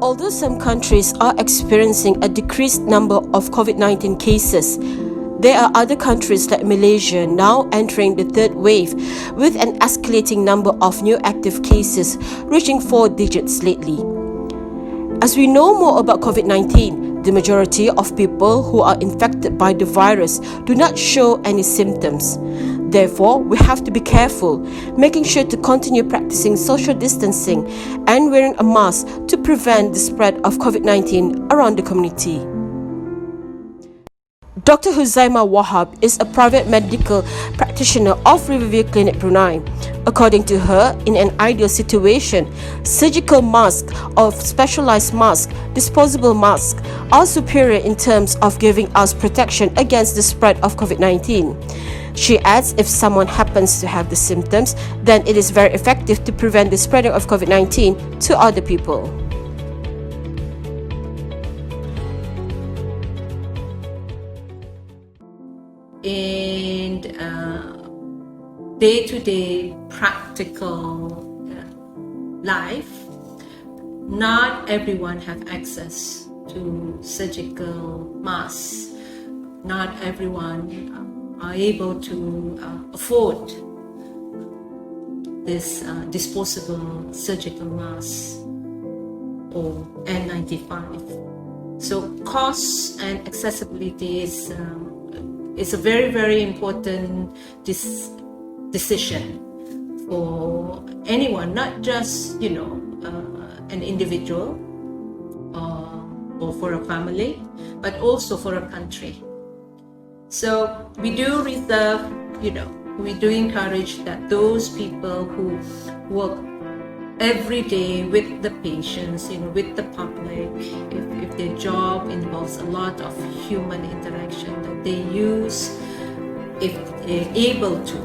Although some countries are experiencing a decreased number of COVID-19 cases, there are other countries like Malaysia now entering the third wave with an escalating number of new active cases reaching 4 digits lately. As we know more about COVID-19, the majority of people who are infected by the virus do not show any symptoms. Therefore, we have to be careful, making sure to continue practicing social distancing and wearing a mask to prevent the spread of COVID-19 around the community. Dr Huzaimah Wahab is a private medical practitioner of Riverview Clinic, Brunei. According to her, in an ideal situation, surgical masks or specialized masks, disposable masks, are superior in terms of giving us protection against the spread of COVID-19. She adds if someone happens to have the symptoms, then it is very effective to prevent the spreading of COVID-19 to other people. In day-to-day practical life, not everyone have access to surgical masks. Not everyone are able to afford this disposable surgical mask or N95. So cost and accessibility is a very, very important decision for anyone, not just an individual or for a family, but also for a country. So we do reserve, we do encourage that those people who work every day with the patients, with the public, if their job involves a lot of human interaction, that they use, if they're able to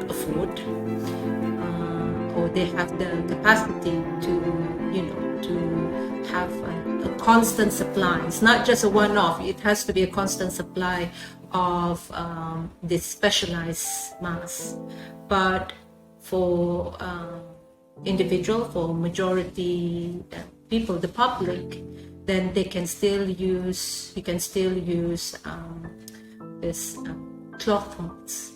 afford, or they have the capacity to have a constant supply. It's not just a one-off, it has to be a constant supply of this specialized masks. But for individual, for majority people, the public, then they can still use, this cloth masks.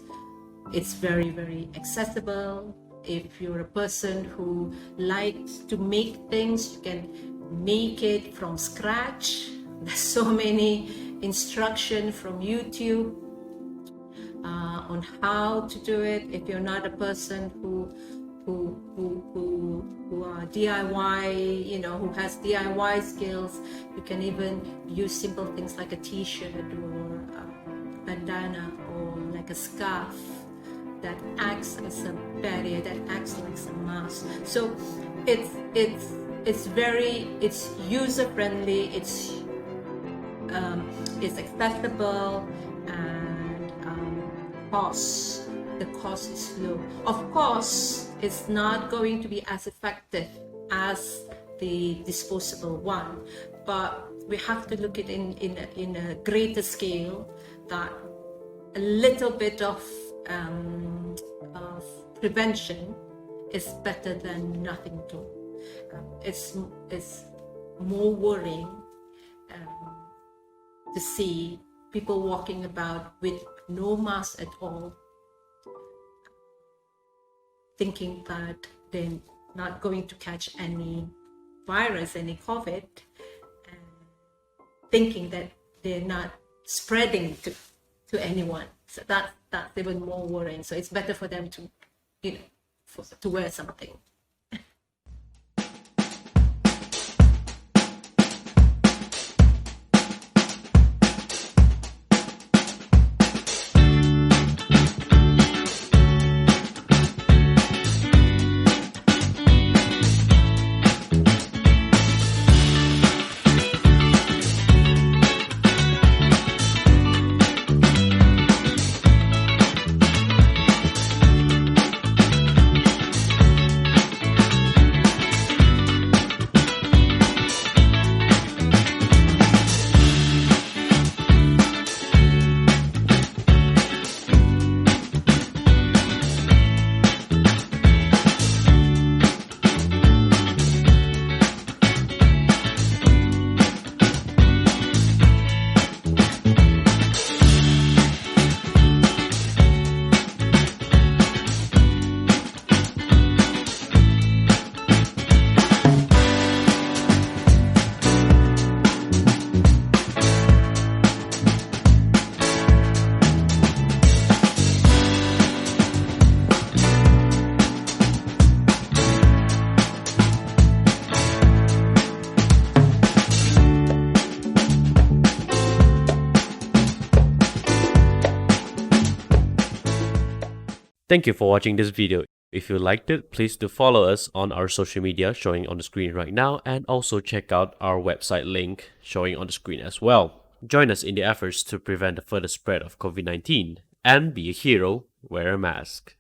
It's very, very accessible. If you're a person who likes to make things, you can make it from scratch. There's so many instructions from YouTube on how to do it. If you're not a person who are DIY, who has DIY skills, you can even use simple things like a t-shirt or a bandana or like a scarf that acts as a barrier, that acts like a mask. So it's user friendly, it's accessible, and the cost is low. Of course, it's not going to be as effective as the disposable one, but we have to look at it in a greater scale, that a little bit of prevention is better than nothing at all. It's more worrying to see people walking about with no mask at all, thinking that they're not going to catch any virus, any COVID, and thinking that they're not spreading to anyone. So that's even more worrying. So it's better for them to, to wear something. Thank you for watching this video. If you liked it, please do follow us on our social media showing on the screen right now, and also check out our website link showing on the screen as well. Join us in the efforts to prevent the further spread of COVID-19 and be a hero, wear a mask.